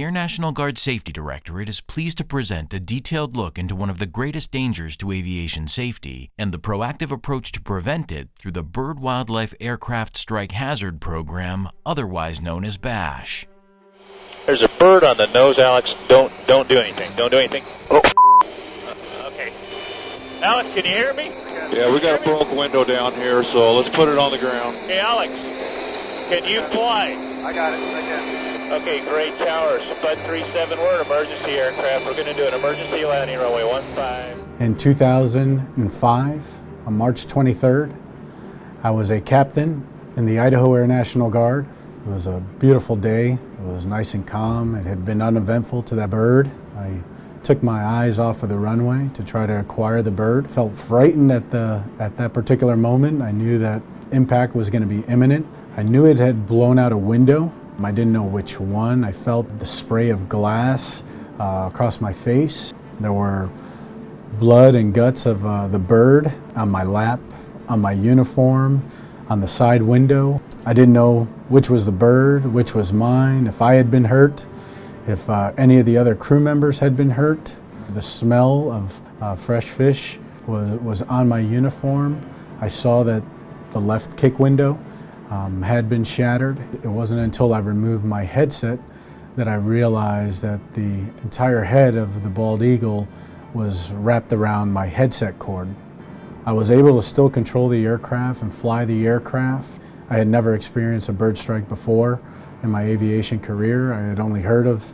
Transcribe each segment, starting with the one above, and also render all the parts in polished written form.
the Air National Guard Safety Directorate is pleased to present a detailed look into one of the greatest dangers to aviation safety and the proactive approach to prevent it through the Bird Wildlife Aircraft Strike Hazard Program, otherwise known as BASH. There's a bird on the nose, Alex. Don't do anything. Don't do anything. Oh. Okay. Alex, can you hear me? Yeah, we got a broke window down here, so let's put it on the ground. Hey, Alex, can you fly? I got it. I can. Okay, great. Tower, Spud 37, we're an emergency aircraft. We're going to do an emergency landing, runway 15. In 2005, on March 23rd, I was a captain in the Idaho Air National Guard. It was a beautiful day. It was nice and calm. It had been uneventful to that bird. I took my eyes off of the runway to try to acquire the bird. Felt frightened at that particular moment. I knew that impact was going to be imminent. I knew it had blown out a window. I didn't know which one. I felt the spray of glass across my face. There were blood and guts of the bird on my lap, on my uniform, on the side window. I didn't know which was the bird, which was mine, if I had been hurt, if any of the other crew members had been hurt. The smell of fresh fish was on my uniform. I saw that the left kick window had been shattered. It wasn't until I removed my headset that I realized that the entire head of the bald eagle was wrapped around my headset cord. I was able to still control the aircraft and fly the aircraft. I had never experienced a bird strike before in my aviation career. I had only heard of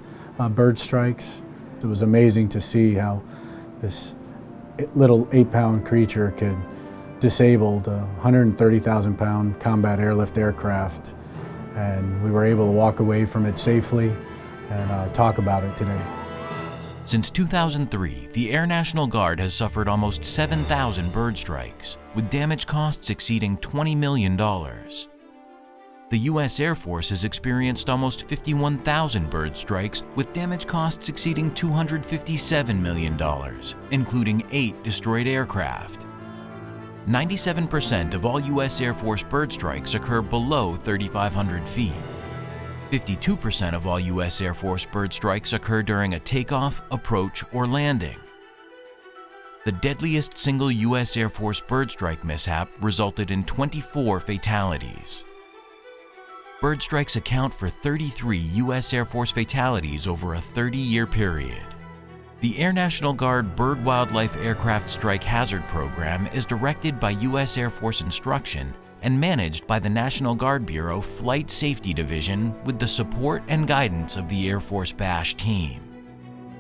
bird strikes. It was amazing to see how this little 8-pound creature could disable a 130,000-pound combat airlift aircraft, and we were able to walk away from it safely and talk about it today. Since 2003, the Air National Guard has suffered almost 7,000 bird strikes, with damage costs exceeding $20 million. The U.S. Air Force has experienced almost 51,000 bird strikes, with damage costs exceeding $257 million, including 8 destroyed aircraft. 97% of all U.S. Air Force bird strikes occur below 3,500 feet. 52% of all U.S. Air Force bird strikes occur during a takeoff, approach, or landing. The deadliest single U.S. Air Force bird strike mishap resulted in 24 fatalities. Bird strikes account for 33 U.S. Air Force fatalities over a 30-year period. The Air National Guard Bird Wildlife Aircraft Strike Hazard Program is directed by U.S. Air Force instruction and managed by the National Guard Bureau Flight Safety Division with the support and guidance of the Air Force BASH team.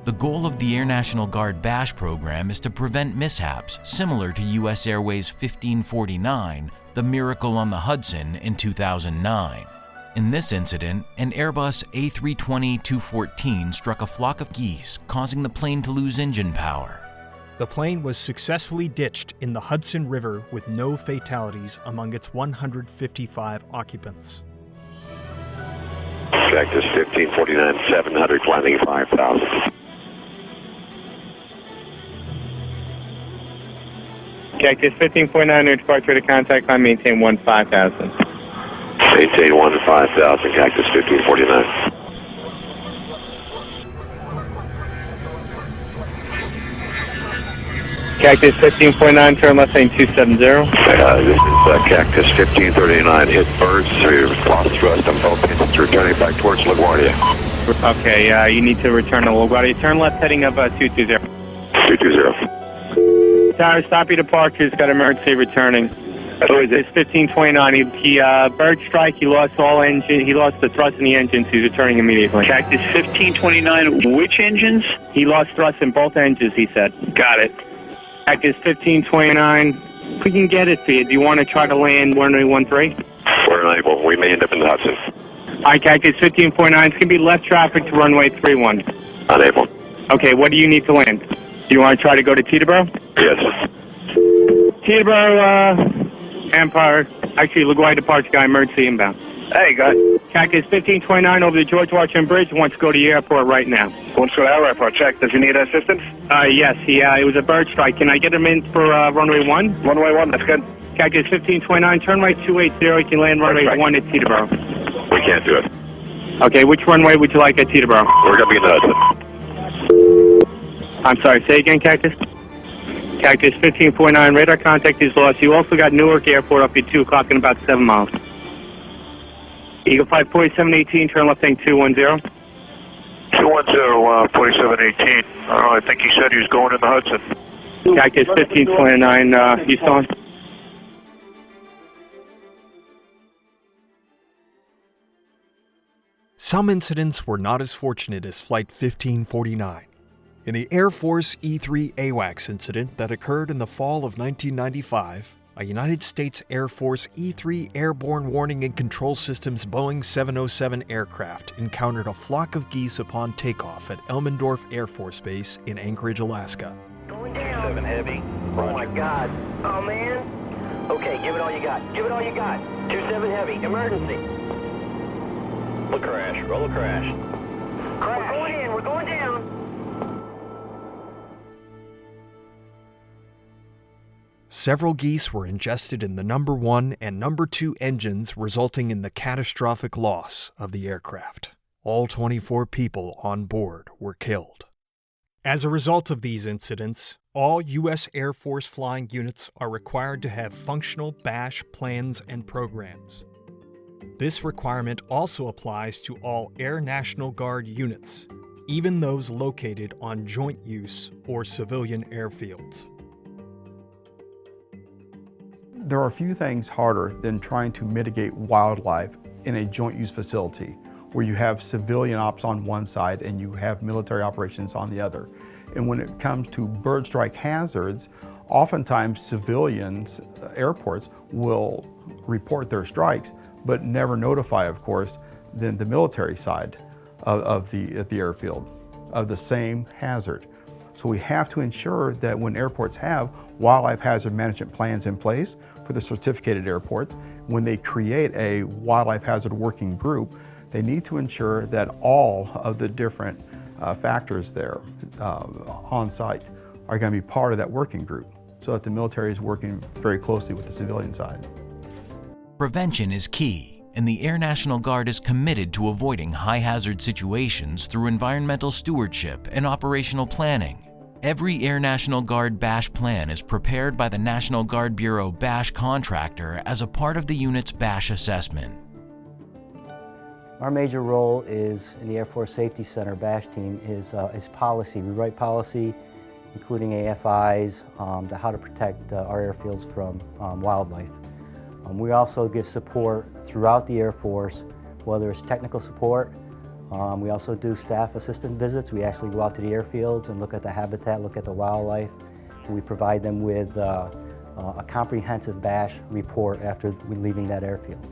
The goal of the Air National Guard BASH program is to prevent mishaps similar to U.S. Airways 1549, the Miracle on the Hudson in 2009. In this incident, an Airbus A320-214 struck a flock of geese, causing the plane to lose engine power. The plane was successfully ditched in the Hudson River with no fatalities among its 155 occupants. Cactus 1549, 700, climbing 5,000. Cactus 1549, departure to contact line, maintain 15,000. Maintain 15,000, Cactus 1549. Cactus 1549, turn left lane 270. This is Cactus 1539, hit birds, lost thrust on both engines, returning back towards LaGuardia. Okay, you need to return to LaGuardia. Turn left heading up 220. 220. Tower, stop your departures, got emergency returning. Who is it? It's 1529. He bird strike, he lost all engine, he lost the thrust in the engines, he's returning immediately. Cactus 1529, which engines? He lost thrust in both engines, he said. Got it. Cactus 1529. If we can get it to you, do you want to try to land runway 13? We're unable. We may end up in the Hudson. Alright, Cactus 1549. It's going to be left traffic to runway 31. Unable. Okay, what do you need to land? Do you want to try to go to Teterboro? Yes. Teterboro, Empire. Actually, LaGuardia departure guy, emergency inbound. Hey, guys. Cactus 1529 over the George Washington Bridge. Wants to go to the airport right now. Wants to go to our airport. Check. Does he need assistance? Yes, it was a bird strike. Can I get him in for runway 1? Runway 1, that's good. Cactus 1529, turn right 280. You can land runway 1 at Teterboro. We can't do it. Okay, which runway would you like at Teterboro? We're going to be in the Hudson. I'm sorry, say again, Cactus? Cactus 1549, radar contact is lost. You also got Newark Airport up at 2 o'clock in about 7 miles. Eagle 54718, turn left thing 210. 210, 4718. I think he said he was going in the Hudson. Cactus 1529, you saw him? Some incidents were not as fortunate as Flight 1549. In the Air Force E-3 AWACS incident that occurred in the fall of 1995, a United States Air Force E-3 Airborne Warning and Control Systems Boeing 707 aircraft encountered a flock of geese upon takeoff at Elmendorf Air Force Base in Anchorage, Alaska. Going down. 7 heavy. Oh my God. Oh man. Okay, give it all you got. Give it all you got. 27 heavy. Emergency. Roll a crash. Roll a crash. Crash. We're going in. We're going down. Several geese were ingested in the number 1 and number 2 engines, resulting in the catastrophic loss of the aircraft. All 24 people on board were killed. As a result of these incidents, all U.S. Air Force flying units are required to have functional BASH plans and programs. This requirement also applies to all Air National Guard units, even those located on joint use or civilian airfields. There are few things harder than trying to mitigate wildlife in a joint use facility where you have civilian ops on one side and you have military operations on the other. And when it comes to bird strike hazards, oftentimes civilians, airports will report their strikes, but never notify, of course, then the military side of the airfield of the same hazard. So we have to ensure that when airports have wildlife hazard management plans in place for the certificated airports, when they create a wildlife hazard working group, they need to ensure that all of the different factors there on site are going to be part of that working group so that the military is working very closely with the civilian side. Prevention is key, and the Air National Guard is committed to avoiding high-hazard situations through environmental stewardship and operational planning. Every Air National Guard BASH plan is prepared by the National Guard Bureau BASH contractor as a part of the unit's BASH assessment. Our major role is in the Air Force Safety Center BASH team is policy. We write policy, including AFIs, to how to protect our airfields from wildlife. We also give support throughout the Air Force, whether it's technical support. We also do staff assistant visits. We actually go out to the airfields and look at the habitat, look at the wildlife. We provide them with a comprehensive BASH report after leaving that airfield.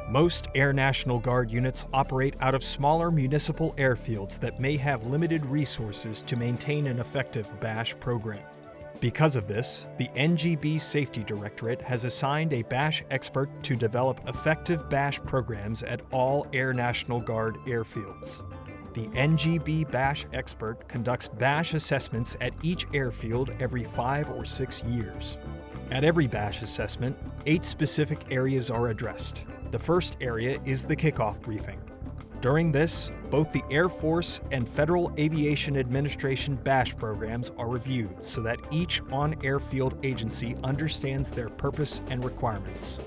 Most Air National Guard units operate out of smaller municipal airfields that may have limited resources to maintain an effective BASH program. Because of this, the NGB Safety Directorate has assigned a BASH expert to develop effective BASH programs at all Air National Guard airfields. The NGB BASH expert conducts BASH assessments at each airfield every 5 or 6 years. At every BASH assessment, 8 specific areas are addressed. The first area is the kickoff briefing. During this, both the Air Force and Federal Aviation Administration BASH programs are reviewed so that each on-airfield agency understands their purpose and requirements.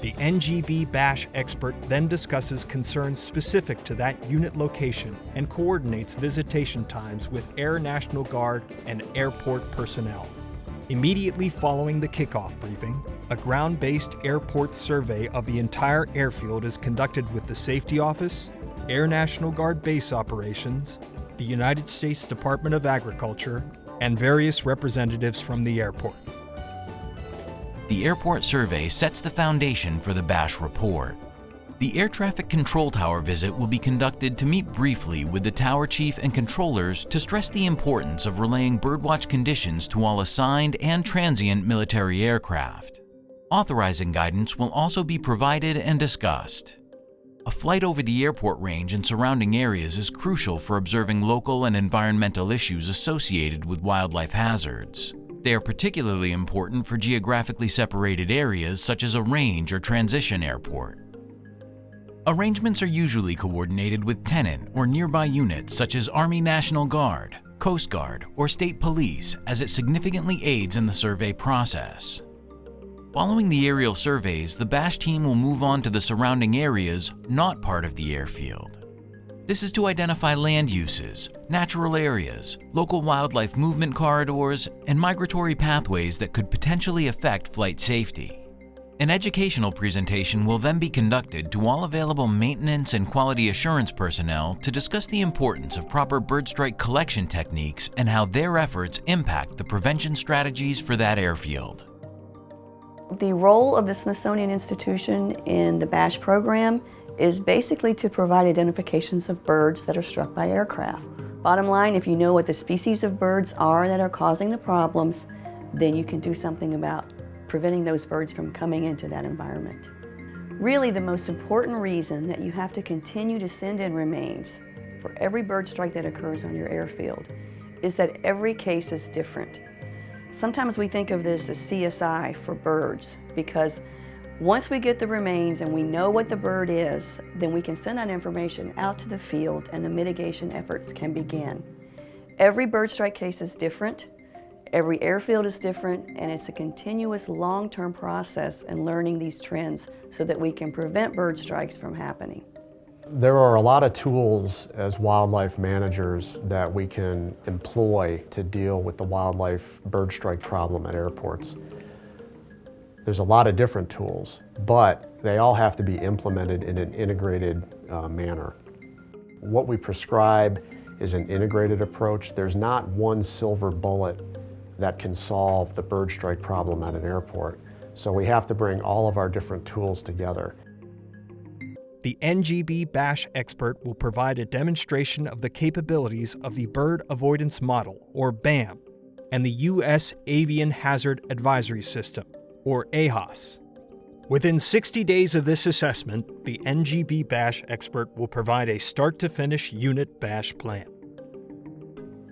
The NGB BASH expert then discusses concerns specific to that unit location and coordinates visitation times with Air National Guard and airport personnel. Immediately following the kickoff briefing, a ground-based airport survey of the entire airfield is conducted with the Safety Office, Air National Guard Base Operations, the United States Department of Agriculture, and various representatives from the airport. The airport survey sets the foundation for the BASH report. The air traffic control tower visit will be conducted to meet briefly with the tower chief and controllers to stress the importance of relaying birdwatch conditions to all assigned and transient military aircraft. Authorizing guidance will also be provided and discussed. A flight over the airport range and surrounding areas is crucial for observing local and environmental issues associated with wildlife hazards. They are particularly important for geographically separated areas such as a range or transition airport. Arrangements are usually coordinated with tenant or nearby units such as Army National Guard, Coast Guard, or State Police, as it significantly aids in the survey process. Following the aerial surveys, the BASH team will move on to the surrounding areas not part of the airfield. This is to identify land uses, natural areas, local wildlife movement corridors, and migratory pathways that could potentially affect flight safety. An educational presentation will then be conducted to all available maintenance and quality assurance personnel to discuss the importance of proper bird strike collection techniques and how their efforts impact the prevention strategies for that airfield. The role of the Smithsonian Institution in the BASH program is basically to provide identifications of birds that are struck by aircraft. Bottom line, if you know what the species of birds are that are causing the problems, then you can do something about preventing those birds from coming into that environment. Really, the most important reason that you have to continue to send in remains for every bird strike that occurs on your airfield is that every case is different. Sometimes we think of this as CSI for birds because once we get the remains and we know what the bird is, then we can send that information out to the field and the mitigation efforts can begin. Every bird strike case is different. Every airfield is different, and it's a continuous long-term process in learning these trends so that we can prevent bird strikes from happening. There are a lot of tools as wildlife managers that we can employ to deal with the wildlife bird strike problem at airports. There's a lot of different tools, but they all have to be implemented in an integrated manner. What we prescribe is an integrated approach. There's not one silver bullet that can solve the bird strike problem at an airport. So we have to bring all of our different tools together. The NGB BASH expert will provide a demonstration of the capabilities of the Bird Avoidance Model, or BAM, and the U.S. Avian Hazard Advisory System, or AHAS. Within 60 days of this assessment, the NGB BASH expert will provide a start-to-finish unit BASH plan.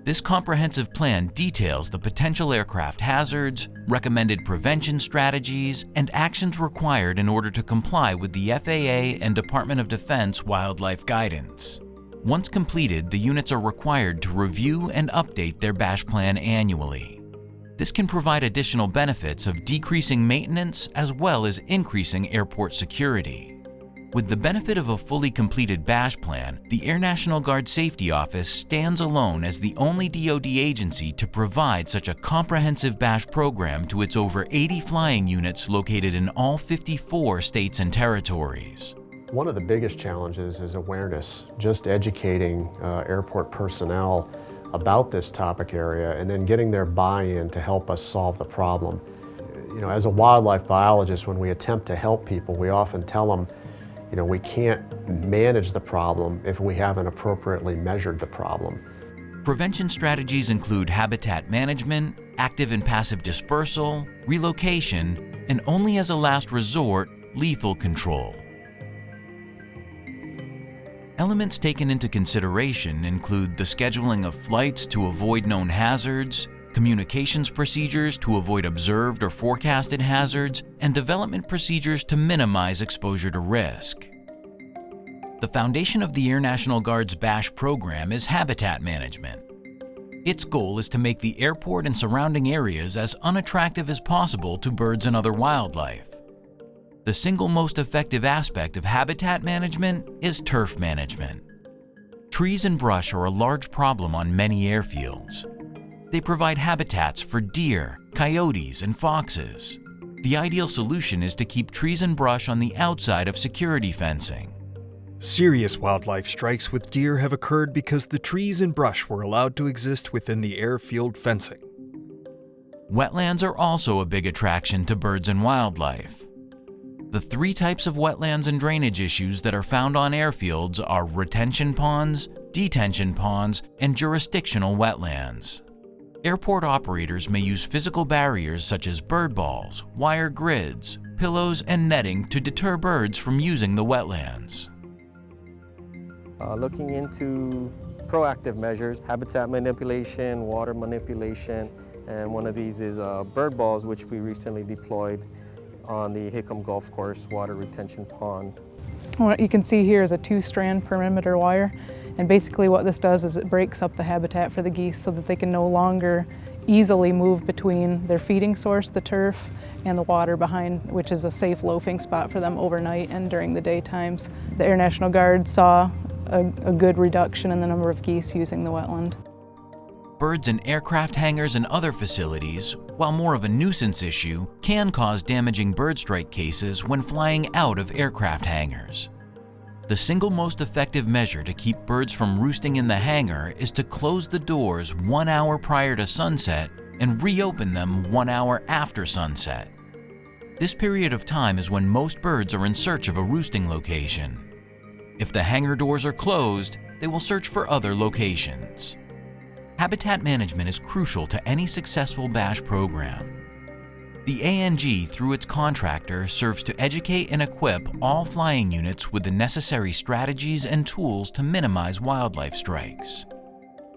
This comprehensive plan details the potential aircraft hazards, recommended prevention strategies, and actions required in order to comply with the FAA and Department of Defense wildlife guidance. Once completed, the units are required to review and update their BASH plan annually. This can provide additional benefits of decreasing maintenance as well as increasing airport security. With the benefit of a fully completed BASH plan, the Air National Guard Safety Office stands alone as the only DoD agency to provide such a comprehensive BASH program to its over 80 flying units located in all 54 states and territories. One of the biggest challenges is awareness, just educating airport personnel about this topic area and then getting their buy-in to help us solve the problem. You know, as a wildlife biologist, when we attempt to help people, we often tell them, you know, we can't manage the problem if we haven't appropriately measured the problem. Prevention strategies include habitat management, active and passive dispersal, relocation, and only as a last resort, lethal control. Elements taken into consideration include the scheduling of flights to avoid known hazards, communications procedures to avoid observed or forecasted hazards, and development procedures to minimize exposure to risk. The foundation of the Air National Guard's BASH program is habitat management. Its goal is to make the airport and surrounding areas as unattractive as possible to birds and other wildlife. The single most effective aspect of habitat management is turf management. Trees and brush are a large problem on many airfields. They provide habitats for deer, coyotes, and foxes. The ideal solution is to keep trees and brush on the outside of security fencing. Serious wildlife strikes with deer have occurred because the trees and brush were allowed to exist within the airfield fencing. Wetlands are also a big attraction to birds and wildlife. The three types of wetlands and drainage issues that are found on airfields are retention ponds, detention ponds, and jurisdictional wetlands. Airport operators may use physical barriers such as bird balls, wire grids, pillows, and netting to deter birds from using the wetlands. Looking into proactive measures, habitat manipulation, water manipulation, and one of these is bird balls, which we recently deployed on the Hickam Golf Course water retention pond. What you can see here is a 2-strand perimeter wire, and basically what this does is it breaks up the habitat for the geese so that they can no longer easily move between their feeding source, the turf, and the water behind, which is a safe loafing spot for them overnight and during the daytimes. The Air National Guard saw a good reduction in the number of geese using the wetland. Birds in aircraft hangars and other facilities, while more of a nuisance issue, can cause damaging bird strike cases when flying out of aircraft hangars. The single most effective measure to keep birds from roosting in the hangar is to close the doors 1 hour prior to sunset and reopen them 1 hour after sunset. This period of time is when most birds are in search of a roosting location. If the hangar doors are closed, they will search for other locations. Habitat management is crucial to any successful BASH program. The ANG, through its contractor, serves to educate and equip all flying units with the necessary strategies and tools to minimize wildlife strikes.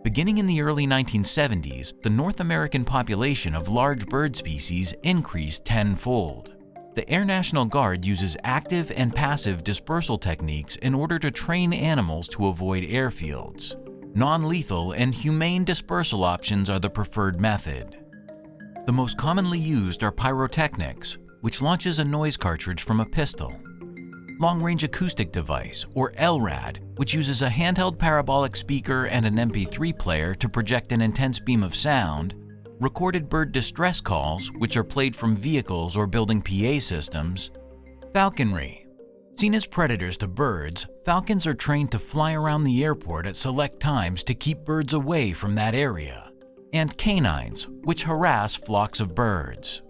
Beginning in the early 1970s, the North American population of large bird species increased tenfold. The Air National Guard uses active and passive dispersal techniques in order to train animals to avoid airfields. Non-lethal and humane dispersal options are the preferred method. The most commonly used are pyrotechnics, which launches a noise cartridge from a pistol; long-range acoustic device, or LRAD, which uses a handheld parabolic speaker and an MP3 player to project an intense beam of sound; recorded bird distress calls, which are played from vehicles or building PA systems; falconry. Seen as predators to birds, falcons are trained to fly around the airport at select times to keep birds away from that area; and canines, which harass flocks of birds.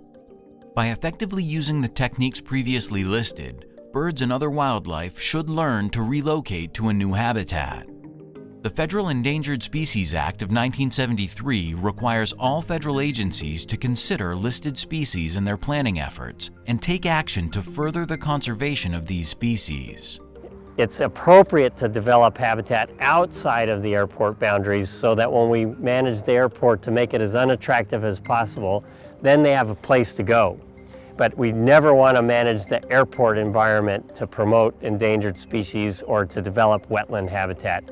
By effectively using the techniques previously listed, birds and other wildlife should learn to relocate to a new habitat. The Federal Endangered Species Act of 1973 requires all federal agencies to consider listed species in their planning efforts and take action to further the conservation of these species. It's appropriate to develop habitat outside of the airport boundaries so that when we manage the airport to make it as unattractive as possible, then they have a place to go. But we never want to manage the airport environment to promote endangered species or to develop wetland habitat.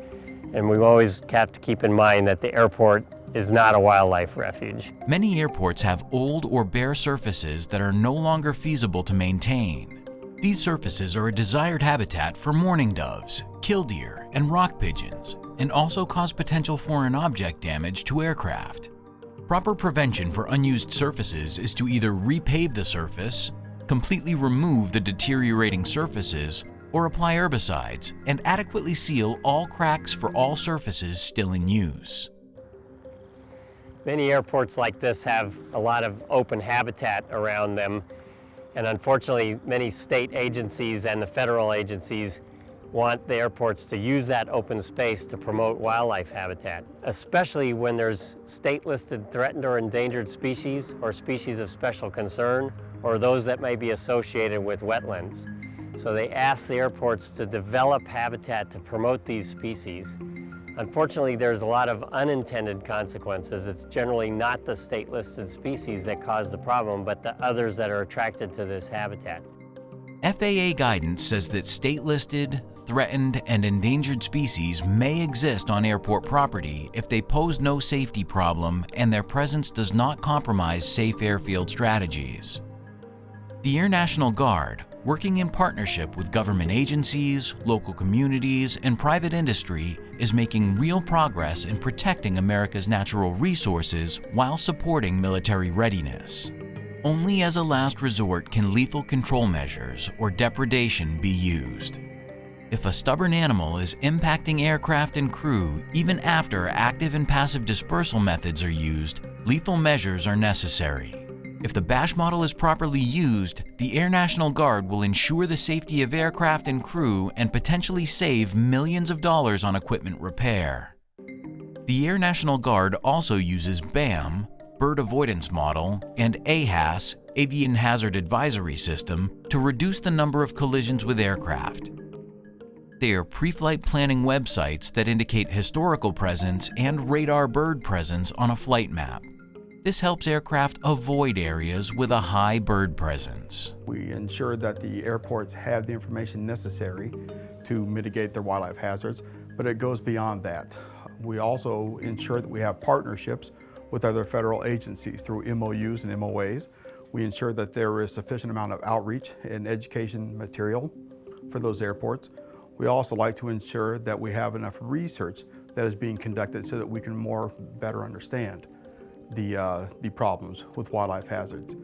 And we always have to keep in mind that the airport is not a wildlife refuge. Many airports have old or bare surfaces that are no longer feasible to maintain. These surfaces are a desired habitat for mourning doves, killdeer, and rock pigeons, and also cause potential foreign object damage to aircraft. Proper prevention for unused surfaces is to either repave the surface, completely remove the deteriorating surfaces, or apply herbicides and adequately seal all cracks for all surfaces still in use. Many airports like this have a lot of open habitat around them, and unfortunately many state agencies and the federal agencies want the airports to use that open space to promote wildlife habitat, especially when there's state-listed threatened or endangered species or species of special concern, or those that may be associated with wetlands. So they ask the airports to develop habitat to promote these species. Unfortunately, there's a lot of unintended consequences. It's generally not the state-listed species that cause the problem, but the others that are attracted to this habitat. FAA guidance says that state-listed, threatened, and endangered species may exist on airport property if they pose no safety problem and their presence does not compromise safe airfield strategies. The Air National Guard, working in partnership with government agencies, local communities, and private industry, is making real progress in protecting America's natural resources while supporting military readiness. Only as a last resort can lethal control measures or depredation be used. If a stubborn animal is impacting aircraft and crew even after active and passive dispersal methods are used, lethal measures are necessary. If the BASH model is properly used, the Air National Guard will ensure the safety of aircraft and crew and potentially save millions of dollars on equipment repair. The Air National Guard also uses BAM, Bird Avoidance Model, and AHAS, Aviation Hazard Advisory System, to reduce the number of collisions with aircraft. They are pre-flight planning websites that indicate historical presence and radar bird presence on a flight map. This helps aircraft avoid areas with a high bird presence. We ensure that the airports have the information necessary to mitigate their wildlife hazards, but it goes beyond that. We also ensure that we have partnerships with other federal agencies through MOUs and MOAs. We ensure that there is sufficient amount of outreach and education material for those airports. We also like to ensure that we have enough research that is being conducted so that we can better understand the problems with wildlife hazards.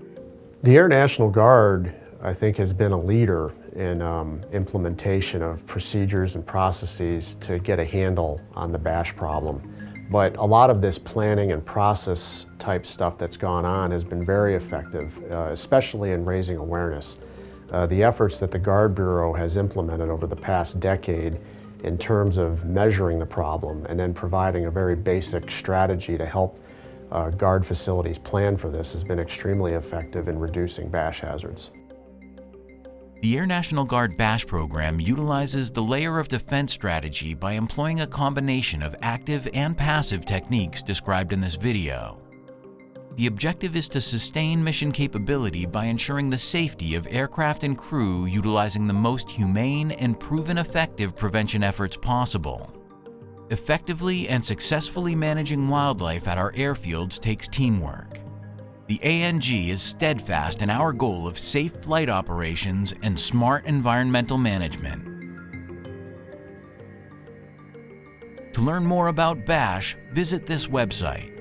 The Air National Guard, I think, has been a leader in implementation of procedures and processes to get a handle on the bash problem. But a lot of this planning and process type stuff that's gone on has been very effective, especially in raising awareness. The efforts that the Guard Bureau has implemented over the past decade in terms of measuring the problem and then providing a very basic strategy to help Guard facilities plan for this has been extremely effective in reducing bash hazards. The Air National Guard BASH program utilizes the layer of defense strategy by employing a combination of active and passive techniques described in this video. The objective is to sustain mission capability by ensuring the safety of aircraft and crew utilizing the most humane and proven effective prevention efforts possible. Effectively and successfully managing wildlife at our airfields takes teamwork. The ANG is steadfast in our goal of safe flight operations and smart environmental management. To learn more about BASH, visit this website.